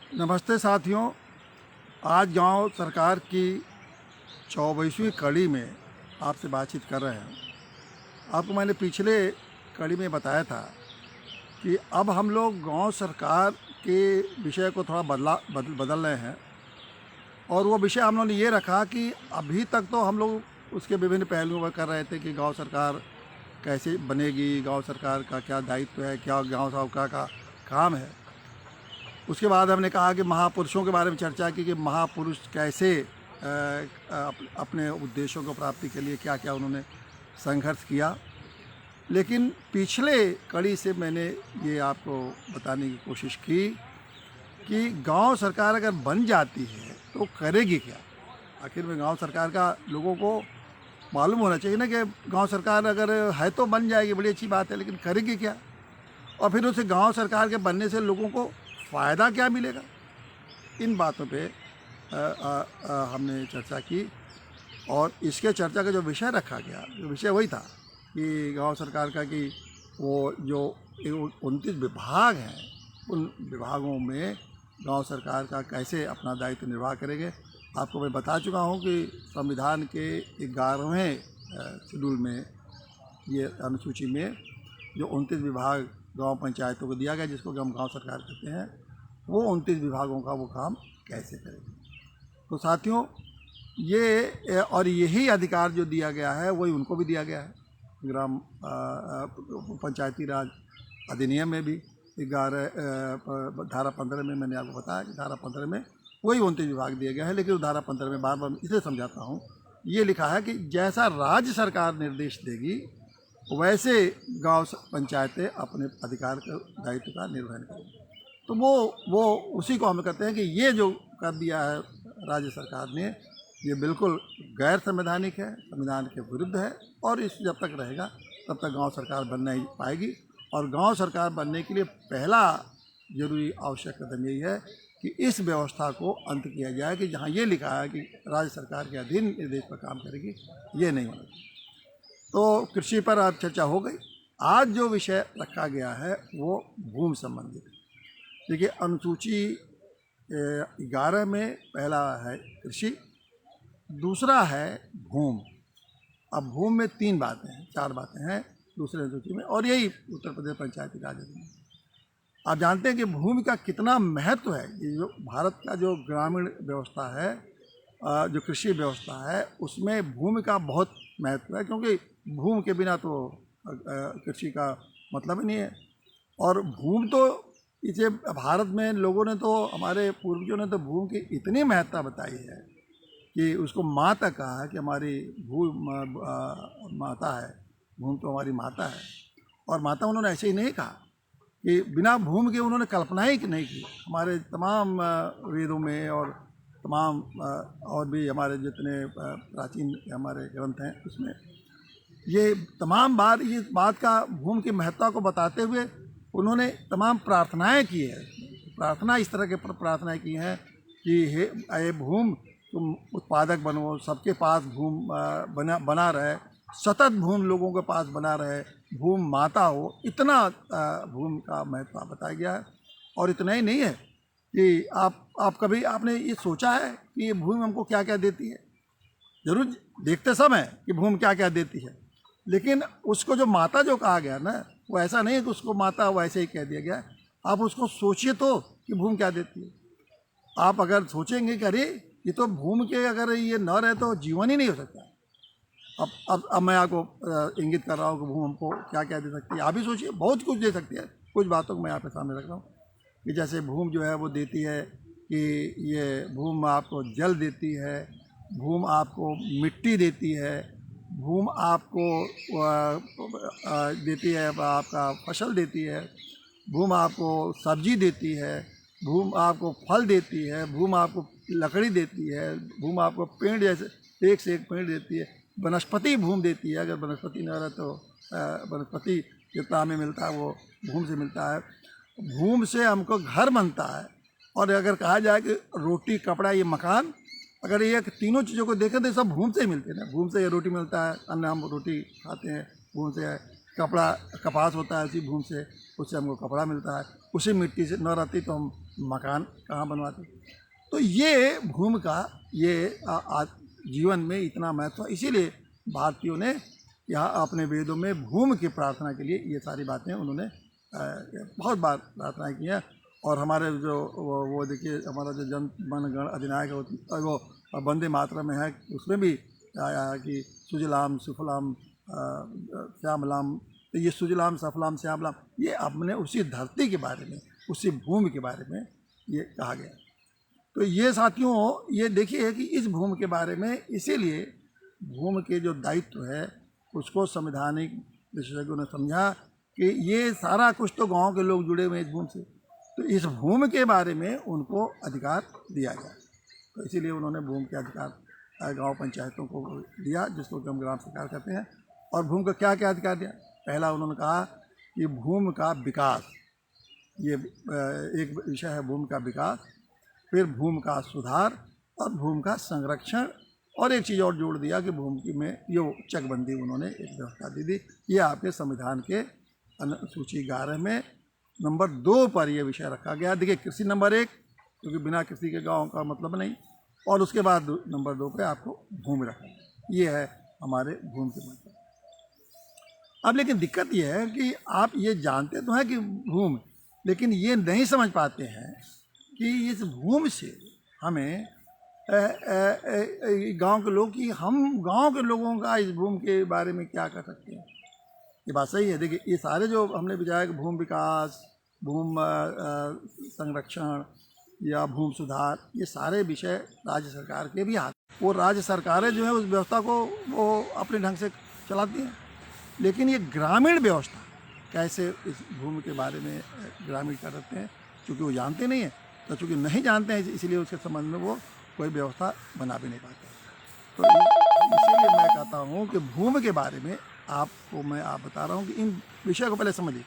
नमस्ते साथियों। आज गांव सरकार की 24वीं कड़ी में आपसे बातचीत कर रहे हैं। आपको मैंने पिछले कड़ी में बताया था कि अब हम लोग गांव सरकार के विषय को थोड़ा बदल रहे हैं। और वो विषय हम लोगों ने ये रखा कि अभी तक तो हम लोग उसके विभिन्न पहलुओं पर कर रहे थे कि गांव सरकार कैसे बनेगी, गांव सरकार का क्या दायित्व है, क्या गांव सरकार का काम है। उसके बाद हमने कहा कि महापुरुषों के बारे में चर्चा की कि महापुरुष कैसे अपने उद्देश्यों को प्राप्ति के लिए क्या क्या उन्होंने संघर्ष किया। लेकिन पिछले कड़ी से मैंने ये आपको बताने की कोशिश की कि गांव सरकार अगर बन जाती है तो करेगी क्या। आखिर में गांव सरकार का लोगों को मालूम होना चाहिए ना कि गांव सरकार अगर है तो बन जाएगी, बड़ी अच्छी बात है, लेकिन करेगी क्या। और फिर उसे गांव सरकार के बनने से लोगों को फ़ायदा क्या मिलेगा। इन बातों पे हमने चर्चा की। और इसके चर्चा का जो विषय रखा गया, जो विषय वही था कि गांव सरकार का कि वो जो 29 विभाग हैं, उन विभागों में गांव सरकार का कैसे अपना दायित्व निर्वाह करेंगे। आपको मैं बता चुका हूं कि संविधान के 11वें शेड्यूल में, ये अनुसूची में जो 29 विभाग गांव पंचायतों को दिया गया, जिसको हम गांव सरकार कहते हैं, वो 29 विभागों का वो काम कैसे करेंगे। तो साथियों, ये और यही अधिकार जो दिया गया है वही उनको भी दिया गया है। ग्राम पंचायती राज अधिनियम में भी 11 धारा 15 में मैंने आपको बताया कि धारा 15 में वही 29 विभाग दिए गए हैं। लेकिन उस धारा 15 में बार बार इसलिए समझाता हूँ, ये लिखा है कि जैसा राज्य सरकार निर्देश देगी वैसे गांव पंचायतें अपने अधिकार का दायित्व का निर्वहन करेंगी। तो वो उसी को हम कहते हैं कि ये जो कर दिया है राज्य सरकार ने, ये बिल्कुल गैर संवैधानिक है, संविधान के विरुद्ध है। और इस जब तक रहेगा तब तक गांव सरकार बन नहीं पाएगी। और गांव सरकार बनने के लिए पहला जरूरी आवश्यक कदम यही है कि इस व्यवस्था को अंत किया जाए कि जहाँ ये लिखा है कि राज्य सरकार के अधीन निर्देश पर काम करेगी, ये नहीं होना चाहिए। तो कृषि पर आज चर्चा हो गई। आज जो विषय रखा गया है वो भूमि संबंधित है। देखिए, अनुसूची 11 में पहला है कृषि, दूसरा है भूमि। अब भूमि में 4 बातें हैं दूसरे अनुसूची में, और यही उत्तर प्रदेश पंचायती राज अधिनियम। आप जानते हैं कि भूमि का कितना महत्व है। ये जो भारत का जो ग्रामीण व्यवस्था है, जो कृषि व्यवस्था है, उसमें भूमि का बहुत महत्व है, क्योंकि भूमि के बिना तो कृषि का मतलब ही नहीं है। और भूमि तो इसे भारत में लोगों ने तो, हमारे पूर्वजों ने तो भूमि की इतनी महत्ता बताई है कि उसको माता कहा है कि हमारी भूमि माता है, भूमि तो हमारी माता है। और माता उन्होंने ऐसे ही नहीं कहा कि बिना भूमि के उन्होंने कल्पना ही नहीं की। हमारे तमाम वेदों में और तमाम और भी हमारे जितने प्राचीन हमारे ग्रंथ हैं, उसमें ये तमाम बार इस बात का, भूमि की महत्ता को बताते हुए उन्होंने तमाम प्रार्थनाएं की है। प्रार्थना इस तरह के प्रार्थनाएं की हैं कि हे भूमि, तुम उत्पादक बनो, सबके पास भूमि बना रहे, सतत भूमि लोगों के पास बना रहे, भूमि माता हो। इतना भूमि का महत्व बताया गया है। और इतना ही नहीं है कि आप कभी आपने ये सोचा है कि ये भूमि हमको क्या क्या देती है। जरूर देखते सब हैं कि भूमि क्या क्या देती है, लेकिन उसको जो माता जो कहा गया ना, वो ऐसा नहीं है कि उसको माता वैसे ही कह दिया गया। आप उसको सोचिए तो कि भूमि क्या देती है। आप अगर सोचेंगे कि अरे ये तो भूमि के अगर ये न रहे तो जीवन ही नहीं हो सकता। अब मैं आपको इंगित कर रहा हूँ कि भूमि हमको क्या क्या दे सकती है। आप भी सोचिए, बहुत कुछ दे सकती है। कुछ बातों को मैं यहाँ पे सामने रख रहा हूँ कि जैसे भूमि जो है वो देती है कि ये भूमि आपको जल देती है, भूमि आपको मिट्टी देती है, भूमि आपको देती है, आपका फसल देती है, भूमि आपको सब्जी देती है, भूमि आपको फल देती है, भूमि आपको लकड़ी देती है, भूमि आपको पेड़ जैसे एक से एक पेड़ देती है, वनस्पति भूमि देती है। अगर वनस्पति न रहे तो वनस्पति जितना हमें मिलता है वो भूमि से मिलता है। भूमि से हमको घर बनता है। और अगर कहा जाए कि रोटी, कपड़ा, ये मकान, अगर ये तीनों चीज़ों को देखें तो सब भूमि से ही मिलते हैं ना। भूमि से ये रोटी मिलता है, अन्न हम रोटी खाते हैं, भूमि से कपड़ा कपास होता है उसी भूमि से, उससे हमको कपड़ा मिलता है। उसी मिट्टी से न रहती तो हम मकान कहाँ बनवाते। तो ये भूमि का ये जीवन में इतना महत्व, इसीलिए भारतीयों ने यहाँ अपने वेदों में भूमि की प्रार्थना के लिए ये सारी बातें उन्होंने बहुत बार प्रार्थना की है। और हमारे जो वो देखिए हमारा जो जन मन गण अधिनायक वो वंदे मातरम में है, उसमें भी आया है कि सुजलाम सुफलाम श्यामलाम। तो ये सुजलाम सफलाम श्यामलाम ये अपने उसी धरती के बारे में, उसी भूमि के बारे में ये कहा गया। तो ये साथियों ये देखिए कि इस भूमि के बारे में, इसीलिए भूमि के जो दायित्व है उसको संवैधानिक विशेषज्ञों ने समझा कि ये सारा कुछ तो गांव के लोग जुड़े हुए हैं इस भूमि से, तो इस भूमि के बारे में उनको अधिकार दिया जाए। तो इसीलिए उन्होंने भूमि के अधिकार गांव पंचायतों को दिया, जिसको हम ग्राम सरकार कहते हैं। और भूमि का क्या क्या अधिकार दिया? पहला उन्होंने कहा कि भूमि का विकास, ये एक विषय है भूमि का विकास। फिर भूमि का सुधार और भूमि का संरक्षण, और एक चीज़ और जोड़ दिया कि भूमि में ये चकबंदी उन्होंने एक व्यवस्था दी थी। ये आपके संविधान के अनुसूची 11 में नंबर 2 पर यह विषय रखा गया। देखिए कृषि नंबर 1, क्योंकि बिना कृषि के गाँव का मतलब नहीं, और उसके बाद नंबर 2 पे आपको भूमि रखा गया। ये है हमारे भूमि के मतलब। अब लेकिन दिक्कत ये है कि आप ये जानते तो हैं कि भूमि, लेकिन ये नहीं समझ पाते हैं कि इस भूमि से हमें गांव के लोग, कि हम गांव के लोगों का इस भूमि के बारे में क्या कर सकते हैं। ये बात सही है। देखिए ये सारे जो हमने बताया कि भूमि विकास, भूमि संरक्षण या भूमि सुधार, ये सारे विषय राज्य सरकार के भी हाथ। वो राज्य सरकारें जो है उस व्यवस्था को वो अपने ढंग से चलाती हैं, लेकिन ये ग्रामीण व्यवस्था कैसे इस भूमि के बारे में ग्रामीण करते हैं, क्योंकि वो जानते नहीं हैं। तो चूँकि नहीं जानते हैं इसलिए उसके संबंध में वो कोई व्यवस्था बना भी नहीं पाते। तो इसीलिए मैं कहता हूँ कि भूमि के बारे में आपको मैं बता रहा हूँ कि इन विषय को पहले समझिए।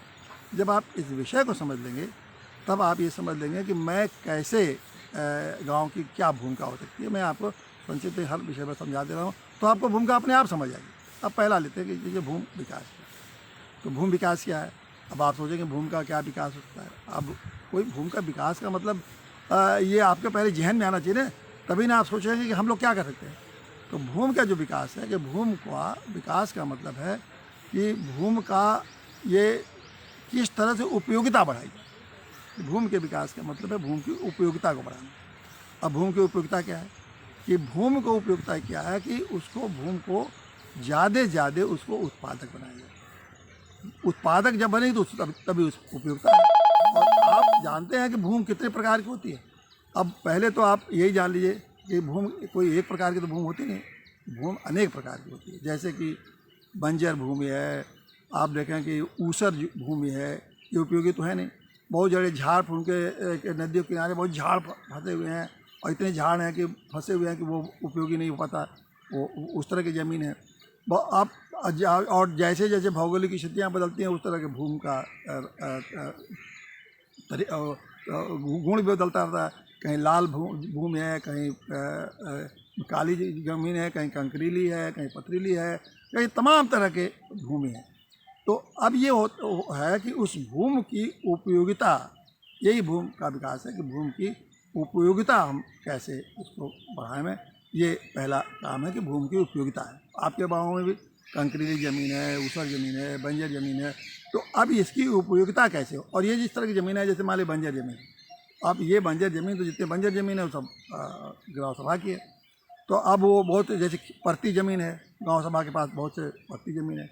जब आप इस विषय को समझ लेंगे तब आप ये समझ लेंगे कि मैं कैसे गांव की क्या भूमिका हो सकती है। मैं आपको संक्षिप्त हर विषय पर समझा दे रहा हूँ, तो आपको भूमिका अपने आप समझ आएगी। अब पहला लेते हैं कि ये भूमि विकास। तो भूमि विकास क्या है? अब आप सोचेंगे भूमि का क्या विकास हो सकता है। अब कोई भूमि का विकास का मतलब ये आपके पहले जहन में आना चाहिए ना, तभी ना आप सोचेंगे कि हम लोग क्या कर सकते हैं। तो भूमि का जो विकास है, कि भूमि का विकास का मतलब है कि भूमि का ये किस तरह से उपयोगिता बढ़ाई जाए। भूमि के विकास का मतलब है भूमि की उपयोगिता को बढ़ाना। अब भूमि की उपयोगिता क्या है? कि भूमि को उपयोगिता क्या है कि उसको भूमि को ज़्यादा उसको उत्पादक बनाया जाए। उत्पादक जब बनेगी तो तभी उस उपयोगिता है। और आप जानते हैं कि भूमि कितने प्रकार की होती है। अब पहले तो आप यही जान लीजिए कि भूमि कोई एक प्रकार की तो भूमि होती नहीं, भूमि अनेक प्रकार की होती है। जैसे कि बंजर भूमि है, आप देखें कि ऊसर भूमि है, ये उपयोगी तो है नहीं। बहुत जड़े झाड़ फूल के नदियों के किनारे बहुत झाड़ फंसे हुए हैं, और इतने झाड़ हैं कि फंसे हुए हैं कि वो उपयोगी नहीं हो पाता, वो उस तरह की ज़मीन है। आप और जैसे जैसे भौगोलिक स्थितियाँ बदलती हैं उस तरह के भूमि का गुण भी बदलता रहता है। कहीं लाल भूमि है, कहीं काली ज़मीन है, कहीं कंकरीली है, कहीं पथरीली है, कहीं तमाम तरह के भूमि है। तो अब ये है कि उस भूमि की उपयोगिता, यही भूमि का विकास है कि भूमि की उपयोगिता हम कैसे उसको बढ़ाएं। ये पहला काम है कि भूमि की उपयोगिता है। आपके गाँव में भी कंकरीली ज़मीन है, ऊसर ज़मीन है, बंजर ज़मीन है, तो अब इसकी उपयोगिता कैसे हो। और ये जिस तरह की ज़मीन है, जैसे मान ली बंजर ज़मीन, अब ये बंजर ज़मीन, तो जितने बंजर ज़मीन है वो सब गाँव सभा की है। तो अब वो बहुत जैसे परती ज़मीन है, गाँव सभा के पास बहुत से परती ज़मीन है।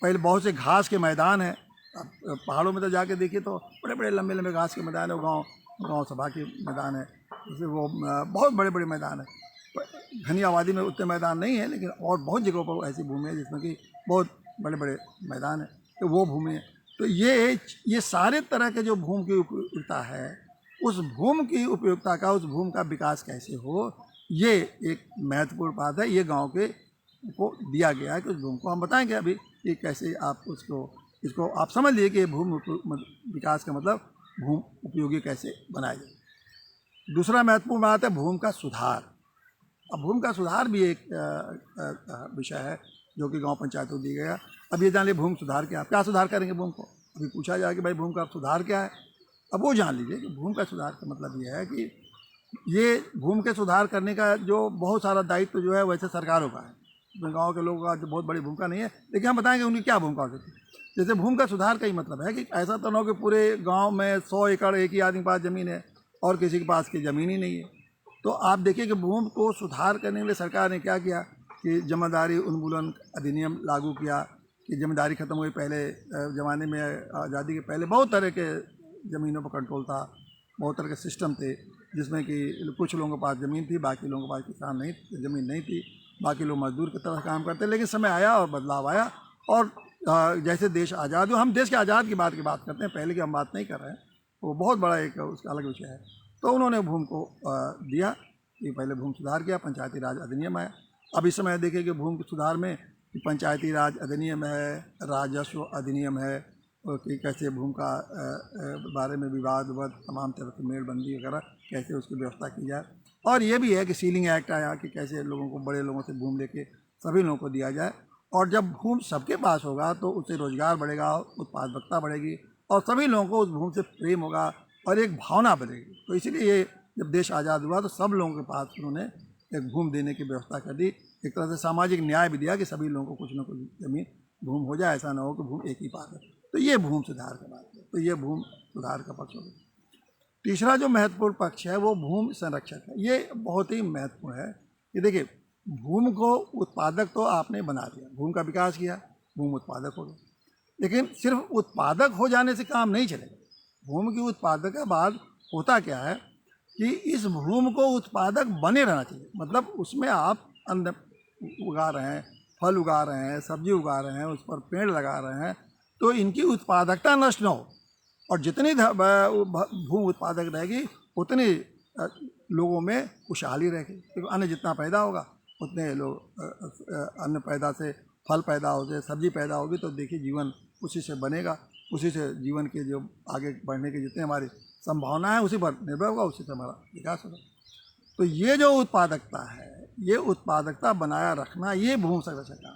पहले बहुत से घास के मैदान हैं। अब पहाड़ों में तो जाके देखिए तो बड़े बड़े लंबे लंबे घास के मैदान है, वो गाँव सभा के मैदान है। जैसे वो बहुत बड़े बड़े मैदान है। घनी आबादी में उतने मैदान नहीं है, लेकिन और बहुत जगहों पर ऐसी भूमि है जिसमें कि बहुत बड़े बड़े मैदान है, तो वो भूमि है। तो ये सारे तरह के जो भूमि की उपयोगिता है, उस भूमि की उपयोगिता का, उस भूमि का विकास कैसे हो, ये एक महत्वपूर्ण बात है। ये गांव के को दिया गया है कि उस भूमि को हम बताएंगे अभी कि कैसे आप इसको आप समझ लीजिए कि भूमि विकास का मतलब भूमि उपयोगी कैसे बनाया जाए। दूसरा महत्वपूर्ण बात है भूमि का सुधार। अब भूमि का सुधार भी एक विषय है जो कि गांव पंचायत को दिया गया। अब ये जान लिए भूमि सुधार क्या सुधार करेंगे भूमि को। अभी पूछा जाए कि भाई भूमि का सुधार क्या है, अब वो जान लीजिए कि भूमि का सुधार का मतलब ये है कि ये भूमि के सुधार करने का जो बहुत सारा दायित्व जो है वैसे सरकारों का है, इसमें गाँव के लोगों का जो बहुत बड़ी भूमिका नहीं है। लेकिन हम बताएंगे उनकी क्या भूमिका हो सकती है। जैसे भूमि का सुधार का ही मतलब है कि ऐसा तो ना हो कि पूरे गांव में 100 एकड़ एक ही आदमी के पास ज़मीन है और किसी के पास की ज़मीन ही नहीं है। तो आप देखिए कि भूमि को सुधार करने के लिए सरकार ने क्या किया कि जमींदारी उन्मूलन अधिनियम लागू किया कि जमींदारी खत्म हुई। पहले ज़माने में आज़ादी के पहले बहुत तरह के ज़मीनों पर कंट्रोल था, बहुत तरह के सिस्टम थे जिसमें कि कुछ लोगों के पास ज़मीन थी, बाकी लोगों के पास किसान नहीं, ज़मीन नहीं थी, बाकी लोग मजदूर की तरह काम करते। लेकिन समय आया और बदलाव आया और जैसे देश आज़ाद हुआ, हम देश के आज़ाद की बात करते हैं, पहले की हम बात नहीं कर रहे हैं, वो बहुत बड़ा एक उसका अलग विषय है। तो उन्होंने भूमि को दिया कि पहले भूमि सुधार किया, पंचायती राज अधिनियम आया। अब इस समय देखिए कि भूमि सुधार में कि पंचायती राज अधिनियम है, राजस्व अधिनियम है, और कि कैसे भूमि का बारे में विवाद तमाम तरह की मेलबंदी वगैरह कैसे उसकी व्यवस्था की जाए। और ये भी है कि सीलिंग एक्ट आया कि कैसे लोगों को, बड़े लोगों से भूमि लेके सभी लोगों को दिया जाए। और जब भूमि सबके पास होगा तो उससे रोजगार बढ़ेगा, उत्पादकता बढ़ेगी और सभी लोगों को उस भूमि से प्रेम होगा और एक भावना बढ़ेगी। तो इसीलिए ये जब देश आज़ाद हुआ तो सब लोगों के पास उन्होंने एक भूमि देने की व्यवस्था कर दी। एक तरह से सामाजिक न्याय भी दिया कि सभी लोगों को कुछ न कुछ जमीन भूमि हो जाए, ऐसा ना हो कि भूमि एक ही पास है। तो ये भूमि सुधार का बात है। तो ये भूमि सुधार का पक्ष हो गया। तीसरा जो महत्वपूर्ण पक्ष है वो भूमि संरक्षण है। ये बहुत ही महत्वपूर्ण है कि देखिए, भूमि को उत्पादक तो आपने बना दिया, भूमि का विकास किया, भूमि उत्पादक हो गया, लेकिन सिर्फ उत्पादक हो जाने से काम नहीं चलेगा। भूमि की उत्पादक के बाद होता क्या है कि इस भूमि को उत्पादक बने रहना चाहिए। मतलब उसमें आप अन्न उगा रहे हैं, फल उगा रहे हैं, सब्जी उगा रहे हैं, उस पर पेड़ लगा रहे हैं, तो इनकी उत्पादकता नष्ट न हो। और जितनी भूमि उत्पादक रहेगी उतनी लोगों में खुशहाली रहेगी, क्योंकि अन्न जितना पैदा होगा उतने लोग अन्न पैदा से, फल पैदा होते, सब्जी पैदा होगी, तो देखिए जीवन उसी से बनेगा, उसी से जीवन के जो आगे बढ़ने की जितनी हमारी संभावना है उसी पर निर्भर होगा, उसी से हमारा विकास होगा। तो ये जो उत्पादकता है, ये उत्पादकता बनाया रखना, ये भूमि संरक्षण का।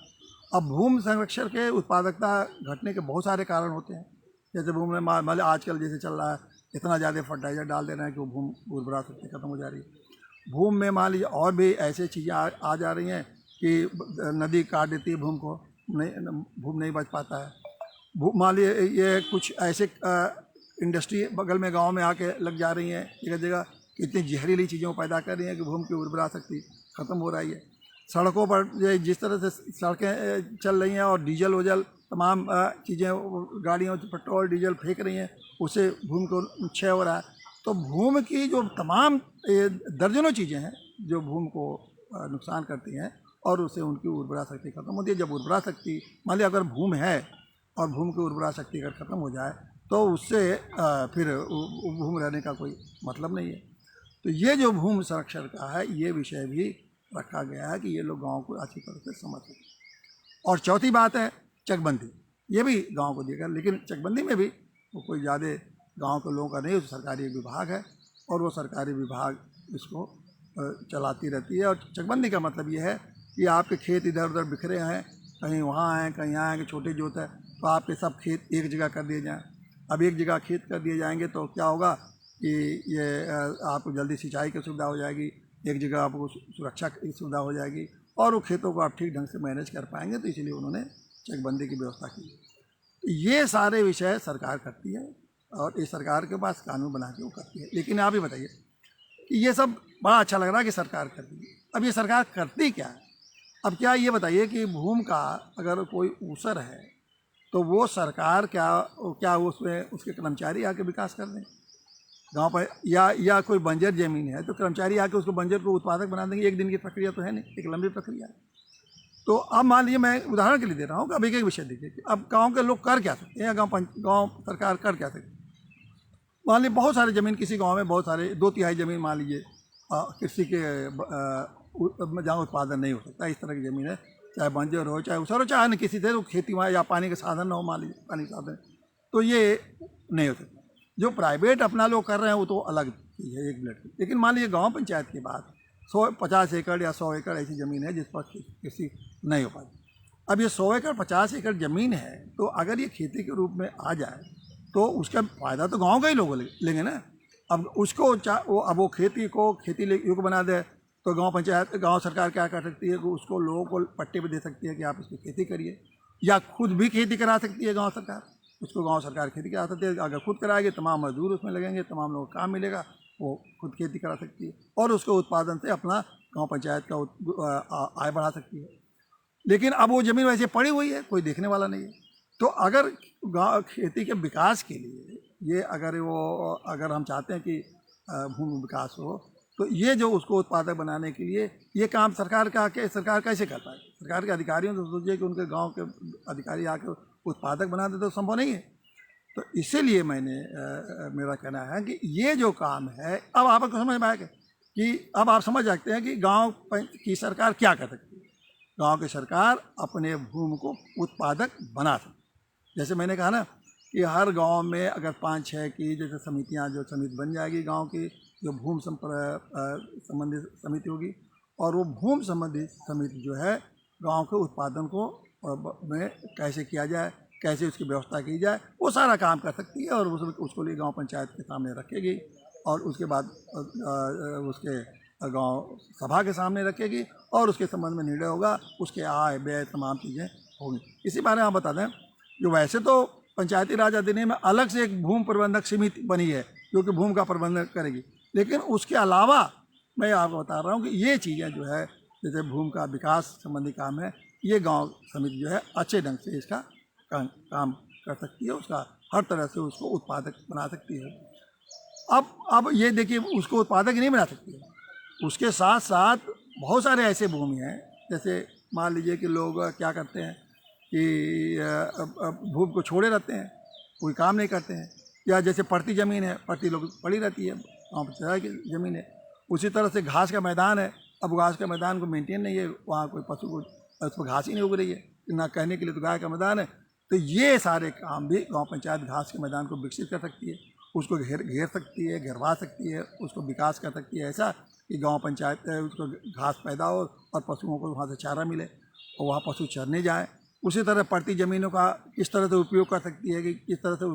अब भूमि संरक्षण के उत्पादकता घटने के बहुत सारे कारण होते हैं। जैसे भूमि में मान आजकल जैसे चल रहा है, इतना ज़्यादा फर्टिलाइजर डाल दे रहे हैं कि वो भूमि उर्वरा शक्ति खत्म हो जा रही है। भूमि में मान लीजिए और भी ऐसे चीज़ें आ जा रही हैं कि नदी काट देती है भूमि को, भूमि नहीं बच पाता है। मान लीजिए ये कुछ ऐसे इंडस्ट्री बगल में गांव में आके लग जा रही हैं जगह जगह, इतनी जहरीली चीज़ों पैदा कर रही हैं कि भूमि की उर्वरा शक्ति ख़त्म हो रही है। सड़कों पर जिस तरह से सड़कें चल रही हैं और डीजल वोजल तमाम चीज़ें, गाड़ियों से पेट्रोल डीजल फेंक रही हैं, उससे भूमि को क्षय हो रहा है। तो भूमि की जो तमाम दर्जनों चीज़ें हैं जो भूमि को नुकसान करती हैं और उससे उनकी उर्वरा शक्ति खत्म होती है। जब उर्वरा शक्ति, मान लिया अगर भूमि है और भूमि की उर्वरा शक्ति अगर खत्म हो जाए तो उससे फिर भूमि रहने का कोई मतलब नहीं है। तो ये जो भूमि संरक्षण का है, ये विषय भी रखा गया है कि ये लोग गाँव को अच्छी तरह से समझ सकें। और चौथी बात है चकबंदी, ये भी गांव को दिया, लेकिन चकबंदी में भी वो कोई ज़्यादा गांव के लोगों का नहीं, उस सरकारी विभाग है और वो सरकारी विभाग इसको चलाती रहती है। और चकबंदी का मतलब ये है कि आपके खेत इधर उधर बिखरे हैं, कहीं वहाँ हैं कहीं यहाँ हैं, कि छोटे जोत है तो आपके सब खेत एक जगह कर दिए जाएँ। अब एक जगह खेत कर दिए जाएंगे तो क्या होगा कि ये आपको जल्दी सिंचाई की सुविधा हो जाएगी, एक जगह आपको सुरक्षा की सुविधा हो जाएगी और वो खेतों को आप ठीक ढंग से मैनेज कर पाएंगे। तो इसलिए उन्होंने चकबंदी की व्यवस्था की। तो ये सारे विषय सरकार करती है और इस सरकार के पास कानून बना के वो करती है। लेकिन आप ही बताइए कि ये सब बड़ा अच्छा लग रहा है कि सरकार करती है, अब ये सरकार करती क्या है? अब क्या ये बताइए कि भूमि का अगर कोई ऊसर है तो वो सरकार क्या उसमें उसके कर्मचारी आके विकास कर दें गांव पर, या कोई बंजर जमीन है तो कर्मचारी आके उसको बंजर को उत्पादक बना देंगे? एक दिन की प्रक्रिया तो है नहीं, एक लंबी प्रक्रिया है। तो अब मान लीजिए, मैं उदाहरण के लिए दे रहा हूँ, अब एक विषय देखिए कि अब गांव के लोग कर क्या सकते हैं या गांव सरकार कर क्या सकती है। मान लीजिए बहुत सारे ज़मीन, किसी गांव में बहुत सारे 2/3 ज़मीन मान लीजिए कृषि के जहाँ उत्पादन नहीं हो सकता, इस तरह की ज़मीन है, चाहे बंजर हो चाहे उसर हो चाहे अन्य किसी से, तो खेती वहाँ या पानी के साधन ना हो, मान लीजिए पानी के साधन, तो ये नहीं हो सकता। जो प्राइवेट अपना लोग कर रहे हैं वो तो अलग चीज़ है, एक मिनट की। लेकिन मान लीजिए गाँव पंचायत की बात, 50 एकड़ या 100 एकड़ ऐसी ज़मीन है जिस पर कृषि नहीं हो पाती। अब ये 100 एकड़ 50 एकड़ ज़मीन है, तो अगर ये खेती के रूप में आ जाए तो उसका फ़ायदा तो गांव के ही लोग लेंगे ना। अब उसको अब वो खेती को खेती योग्य बना दे तो गांव पंचायत गांव सरकार क्या कर सकती है कि उसको लोगों को पट्टे पे दे सकती है कि आप इसकी खेती करिए, या खुद भी खेती करा सकती है गांव सरकार। उसको गांव सरकार खेती करा सकती है, अगर खुद कराएगी तमाम मजदूर उसमें लगेंगे, तमाम लोगों को काम मिलेगा, वो खुद खेती करा सकती है और उसके उत्पादन से अपना गांव पंचायत का आय बढ़ा सकती है। लेकिन अब वो ज़मीन वैसे पड़ी हुई है, कोई देखने वाला नहीं है। तो अगर गाँव खेती के विकास के लिए ये अगर हम चाहते हैं कि भूमि विकास हो, तो ये जो उसको उत्पादक बनाने के लिए ये काम सरकार कैसे कर पाए। सरकार के अधिकारियों से सोचिए कि उनके गांव के अधिकारी आकर उत्पादक बना दे तो संभव नहीं है। तो इसीलिए मेरा कहना है कि ये जो काम है, अब आपको समझ में आएगा कि अब आप समझ सकते हैं कि गांव की सरकार क्या कर सकती है। गांव की सरकार अपने भूमि को उत्पादक बना सकती है। जैसे मैंने कहा ना कि हर गांव में अगर 5-6 की जैसे समिति बन जाएगी, गांव की जो भूमि संबंधित समिति होगी, और वो भूमि संबंधित समिति जो है गांव के उत्पादन को में कैसे किया जाए, कैसे उसकी व्यवस्था की जाए, वो सारा काम कर सकती है और उसको लिए गांव पंचायत के सामने रखेगी और उसके बाद उसके गांव सभा के सामने रखेगी और उसके संबंध में निर्णय होगा, उसके आय व्यय तमाम चीज़ें होंगी। इसी बारे में आप बता दें, जो वैसे तो पंचायती राज अधिनियम में अलग से एक भूमि प्रबंधक समिति बनी है जो कि भूमि का प्रबंधन करेगी, लेकिन उसके अलावा मैं आपको बता रहा हूँ कि ये चीज़ें जो है जैसे भूमि का विकास संबंधी काम है, ये गांव समिति जो है अच्छे ढंग से इसका काम कर सकती है, उसका हर तरह से उसको उत्पादक बना सकती है। अब ये देखिए, उसको उत्पादक नहीं बना सकती है, उसके साथ साथ बहुत सारे ऐसे भूमि हैं, जैसे मान लीजिए कि लोग क्या करते हैं कि भूमि को छोड़े रहते हैं, कोई काम नहीं करते हैं, या जैसे पड़ती ज़मीन है, पड़ती लोग पड़ी रहती है, वहाँ पर की ज़मीन है। उसी तरह से घास का मैदान है, अब घास का मैदान को मेंटेन नहीं है, वहाँ कोई पशु को उस पर घास ही नहीं उग रही है, ना कहने के लिए तो गाय का मैदान है। तो ये सारे काम भी गांव पंचायत घास के मैदान को विकसित कर सकती है, उसको घेर सकती है, घेरवा सकती है, उसको विकास कर सकती है ऐसा कि गांव पंचायत उसको घास पैदा हो और पशुओं को वहाँ से चारा मिले और वहाँ पशु चरने जाएँ। उसी तरह पड़ती ज़मीनों का किस तरह से उपयोग कर सकती है कि किस तरह से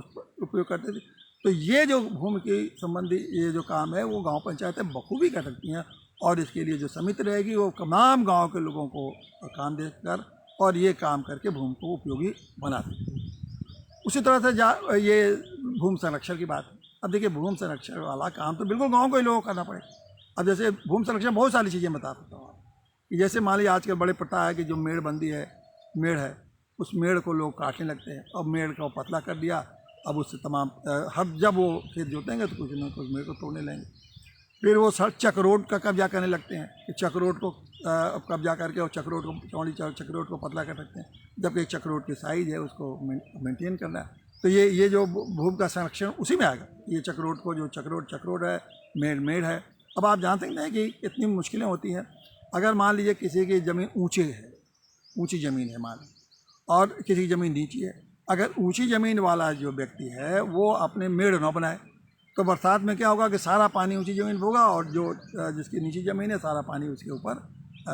उपयोग करते थे। तो ये जो भूमि के संबंधी ये जो काम है वो गांव पंचायतें बखूबी कर सकती हैं, और इसके लिए जो समिति रहेगी वो तमाम गांव के लोगों को काम देकर और ये काम करके भूमि को उपयोगी बना सकती है। उसी तरह से ये भूमि संरक्षण की बात है। अब देखिए, भूमि संरक्षण वाला काम तो बिल्कुल गाँव को ही लोगों को करना पड़ेगा। अब जैसे भूमि संरक्षण बहुत सारी चीज़ें बता सकता हूँ कि जैसे मान लीजिए आजकल बड़े प्रथा है कि जो मेड़बंदी है, मेड़ है, उस मेड़ को लोग काटने लगते हैं और मेड़ को पतला कर दिया। अब उससे तमाम जब वो खेत जोतेंगे तो कुछ न कुछ मेड़ को तोड़ने लेंगे। फिर वो चक रोड का कब्जा करने लगते हैं कि चक रोड को कब्जा करके और चक रोड को चौड़ी चक रोड को पतला कर सकते हैं, जबकि चक रोड की साइज है उसको मेंटेन करना है। तो ये जो भूमि का संरक्षण उसी में आएगा। ये चक रोड को जो चक रोड है, मेड़ है। अब आप जान सकते हैं कि इतनी मुश्किलें होती हैं। अगर मान लीजिए किसी की ज़मीन ऊँची ज़मीन है मान लीजिए, और किसी की ज़मीन नीची है, अगर ऊंची ज़मीन वाला जो व्यक्ति है वो अपने मेड़ न बनाए तो बरसात में क्या होगा कि सारा पानी ऊंची ज़मीन पर होगा और जो जिसकी नीची ज़मीन है सारा पानी उसके ऊपर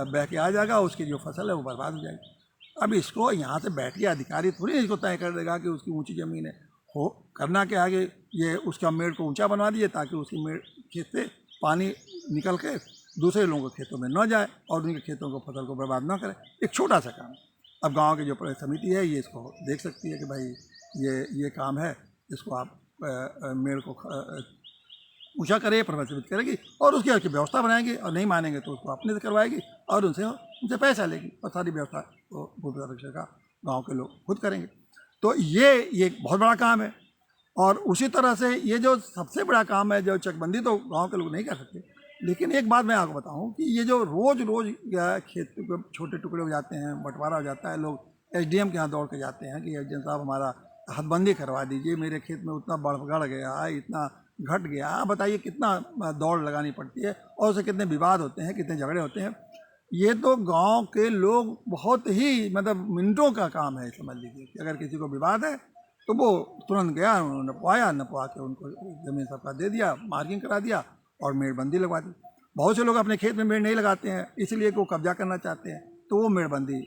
बह के आ जाएगा, उसकी जो फसल है वो बर्बाद हो जाएगी। अब इसको यहाँ से बैठ के अधिकारी थोड़ी इसको तय कर देगा कि उसकी ऊंची ज़मीन है, हो करना क्या आगे ये उसका मेड़ को ऊँचा बनवा दीजिए ताकि उसकी मेड़ खेत से पानी निकल के दूसरे लोगों के खेतों में न जाए और उनके खेतों को फसल को बर्बाद न करे। एक छोटा सा काम। अब गांव की जो समिति है ये इसको देख सकती है कि भाई ये काम है, इसको आप मेड़ को ऊँचा करे, प्रबंधित करेगी और उसकी अच्छी व्यवस्था बनाएगी, और नहीं मानेंगे तो उसको अपने से करवाएगी और उनसे पैसा लेगी और सारी व्यवस्था तो भूमि संरक्षण का गाँव के लोग खुद करेंगे। तो ये बहुत बड़ा काम है। और उसी तरह से ये जो सबसे बड़ा काम है जो चकबंदी तो गाँव के लोग नहीं कर सकते। लेकिन एक बात मैं आपको बताऊं कि ये जो रोज़ खेत छोटे टुकड़े हो जाते हैं, बंटवारा हो जाता है, लोग एसडीएम के यहाँ दौड़ के जाते हैं कि एसडीएम साहब हमारा हदबंदी करवा दीजिए, मेरे खेत में उतना बढ़ गया है, इतना घट गया। आप बताइए कितना दौड़ लगानी पड़ती है और उससे कितने विवाद होते हैं, कितने झगड़े होते हैं। ये तो गाँव के लोग बहुत ही मतलब मिनटों का काम है समझ लीजिए कि अगर किसी को विवाद है तो वो तुरंत गया, नपवा के उनको ज़मीन सबका दे दिया, मार्किंग करा दिया और मेड़बंदी लगवा दी। बहुत से लोग अपने खेत में मेड़ नहीं लगाते हैं इसलिए कि वो कब्जा करना चाहते हैं, तो वो मेड़बंदी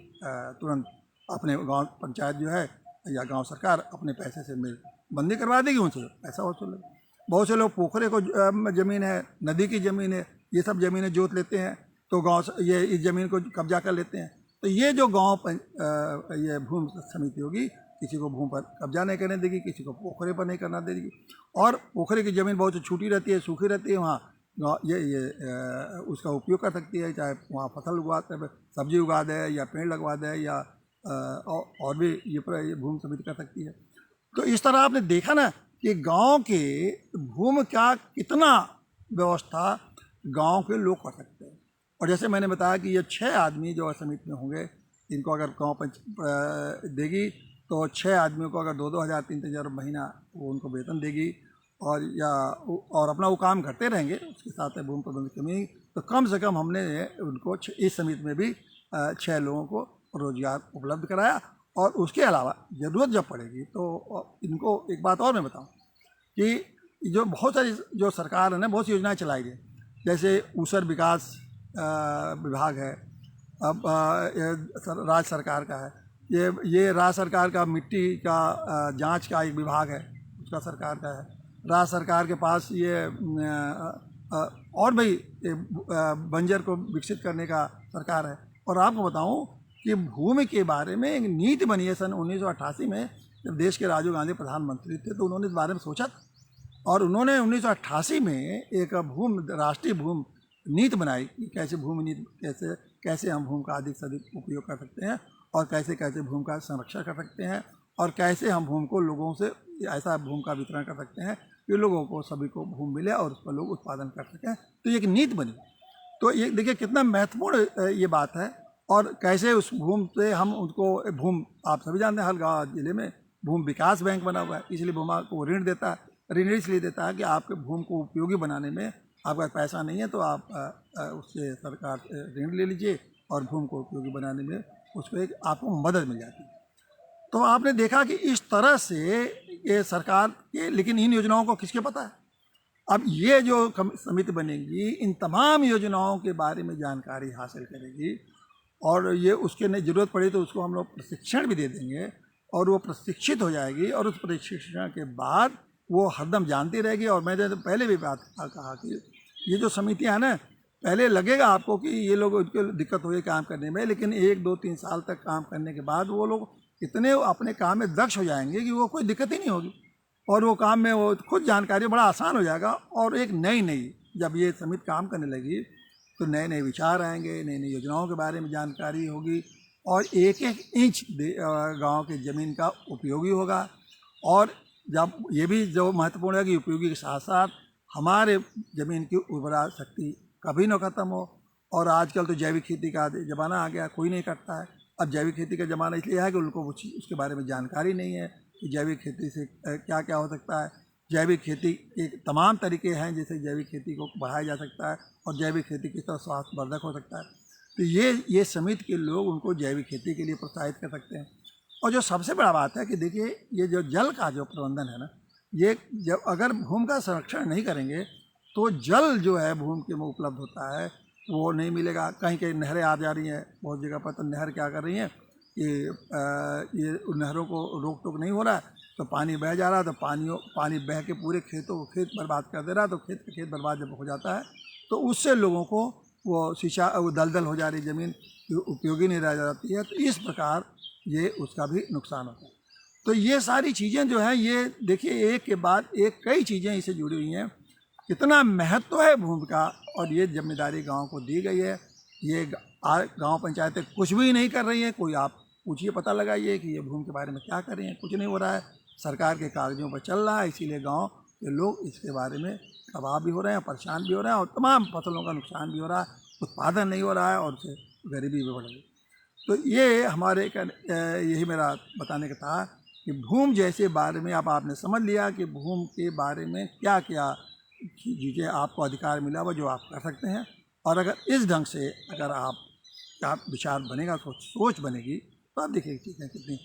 तुरंत अपने गांव पंचायत जो है या गांव सरकार अपने पैसे से मिल बंदी करवा देगी, उनसे पैसा वसूल। बहुत से लोग पोखरे को ज़मीन है, नदी की ज़मीन है, ये सब ज़मीनें जोत लेते हैं तो गांव ये इस ज़मीन को कब्जा कर लेते हैं। तो ये जो ये भूमि समिति होगी किसी को भूमि पर कब्जा नहीं करने देगी, किसी को पोखरे पर नहीं करना देगी। और पोखरे की ज़मीन बहुत छोटी रहती है, सूखी रहती है, वहाँ ये उसका उपयोग कर सकती है, चाहे वहाँ फसल उगा सब्जी उगा दे या पेड़ लगवा दे या और भी ये भूमि समिति कर सकती है। तो इस तरह आपने देखा ना कि गांव के भूमि का कितना व्यवस्था गांव के लोग कर सकते हैं। और जैसे मैंने बताया कि ये 6 आदमी जो समिति में होंगे, इनको अगर गांव पंचायत देगी तो 6 आदमियों को अगर 2-2 हज़ार 3-3 हज़ार महीना वो उनको वेतन देगी और अपना वो काम करते रहेंगे, उसके साथ भूमि प्रबंधन कमी, तो कम से कम हमने उनको इस समिति में भी 6 लोगों को रोजगार उपलब्ध कराया। और उसके अलावा ज़रूरत जब पड़ेगी तो इनको एक बात और मैं बताऊं कि जो बहुत सारी जो सरकार है ना, बहुत सी योजनाएं चलाई गई, जैसे ऊसर विकास विभाग है, अब राज्य सरकार का है, ये राज्य सरकार का मिट्टी का जांच का एक विभाग है, उसका सरकार का है। राज्य सरकार के पास ये और भी बंजर को विकसित करने का सरकार है। और आपको बताऊं कि भूमि के बारे में एक नीति बनी है सन 1988 में, जब देश के राजीव गांधी प्रधानमंत्री थे तो उन्होंने इस बारे में सोचा था और उन्होंने 1988 में एक राष्ट्रीय भूमि नीति बनाई कि कैसे भूमि नीति कैसे हम भूमि का अधिक से अधिक उपयोग कर सकते हैं और कैसे कैसे भूमि का संरक्षण कर सकते हैं और कैसे हम भूमि को लोगों से ऐसा भूमि का वितरण कर सकते हैं कि लोगों को सभी को भूमि मिले और उस पर लोग उत्पादन कर सकें। तो ये एक नीति बनी। तो ये देखिए कितना महत्वपूर्ण ये बात है। और कैसे उस भूमि पे हम उनको भूमि, आप सभी जानते हैं हल्द्वानी जिले में भूमि विकास बैंक बना हुआ है, इसलिए भूमि को ऋण देता है। ऋण इसलिए देता है कि आपके भूमि को उपयोगी बनाने में आपका पैसा नहीं है तो आप उससे सरकार ऋण ले लीजिए और भूमि को उपयोगी बनाने में उसको एक आपको मदद मिल जाती है। तो आपने देखा कि इस तरह से ये सरकार के, लेकिन इन योजनाओं को किसके पता है? अब ये जो समिति बनेगी इन तमाम योजनाओं के बारे में जानकारी हासिल करेगी और ये उसके नहीं ज़रूरत पड़ी तो उसको हम लोग प्रशिक्षण भी दे देंगे और वो प्रशिक्षित हो जाएगी और उस प्रशिक्षण के बाद वो हरदम जानती रहेगी। और मैंने तो पहले भी बात कहा कि ये जो समितियाँ हैं ना, पहले लगेगा आपको कि ये लोग उनको दिक्कत होगी काम करने में, लेकिन 1-2-3 साल तक काम करने के बाद वो लोग इतने अपने काम में दक्ष हो जाएंगे कि वो कोई दिक्कत ही नहीं होगी और वो काम में वो खुद जानकारी बड़ा आसान हो जाएगा। और एक नई जब ये समिति काम करने लगी तो नए विचार आएंगे, नई योजनाओं के बारे में जानकारी होगी और एक इंच गांव की ज़मीन का उपयोगी होगा। और जब ये भी जो महत्वपूर्ण है कि उपयोगी के साथ साथ हमारे ज़मीन की उर्वरा शक्ति कभी न ख़त्म हो। और आजकल तो जैविक खेती का ज़माना आ गया, कोई नहीं करता है। अब जैविक खेती का ज़माना इसलिए है कि उनको उसके बारे में जानकारी नहीं है कि जैविक खेती से क्या क्या हो सकता है। जैविक खेती के तमाम तरीके हैं जैसे जैविक खेती को बढ़ाया जा सकता है और जैविक खेती किस तरह स्वास्थ्यवर्धक हो सकता है। तो ये समिति के लोग उनको जैविक खेती के लिए प्रोत्साहित कर सकते हैं। और जो सबसे बड़ा बात है कि देखिए ये जो जल का जो प्रबंधन है ना, ये जब अगर भूमि का संरक्षण नहीं करेंगे तो जल जो है भूमि के में उपलब्ध होता है वो नहीं मिलेगा। कहीं कहीं नहरें आ जा रही हैं, बहुत जगह पर तो नहर क्या कर रही हैं कि ये नहरों को रोक टोक नहीं हो रहा है तो पानी बह जा रहा है, तो पानी बह के पूरे खेत बर्बाद कर दे रहा है। तो खेत बर्बाद जब हो जाता है तो उससे लोगों को वो वो दलदल हो जा रही ज़मीन उपयोगी नहीं रह जाती है। तो इस प्रकार ये उसका भी नुकसान होता है। तो ये सारी चीज़ें जो हैं ये देखिए एक के बाद एक कई चीज़ें इससे जुड़ी हुई हैं। कितना महत्व है भूमि का और ये जिम्मेदारी गांव को दी गई है। ये गांव पंचायतें कुछ भी नहीं कर रही हैं। कोई आप पूछिए, पता लगाइए कि ये भूमि के बारे में क्या कर रही हैं। कुछ नहीं हो रहा है, सरकार के कागजों पर चल रहा है। इसीलिए गांव के लोग इसके बारे में तबाह भी हो रहे हैं, परेशान भी हो रहे हैं और तमाम फसलों का नुकसान भी हो रहा है, उत्पादन नहीं हो रहा है और उससे गरीबी भी बढ़ रही है। तो ये हमारे यही मेरा बताने का था कि भूमि जैसे बारे में अब आपने समझ लिया कि भूमि के बारे में क्या क्या चीज़ें आपको अधिकार मिला हुआ जो आप कर सकते हैं। और अगर इस ढंग से अगर आप विचार बनेगा, सोच बनेगी तो आप देखिए चीज़ें कितनी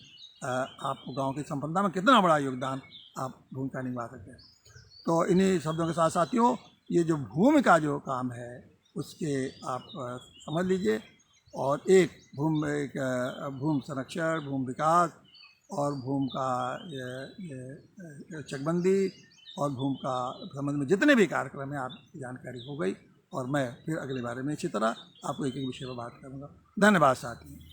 आपको गांव की संपदा में कितना बड़ा योगदान आप भूमिका निभा सकते हैं। तो इन्हीं शब्दों के साथ साथियों, ये जो भूमि का जो काम है उसके आप समझ लीजिए और एक भूमि संरक्षण, भूमि विकास और भूमि का चकबंदी और भूमि का संबंध में जितने भी कार्यक्रम हैं आपकी जानकारी हो गई। और मैं फिर अगले बारे में इसी तरह आपको एक एक विषय पर बात करूँगा। धन्यवाद साथियों।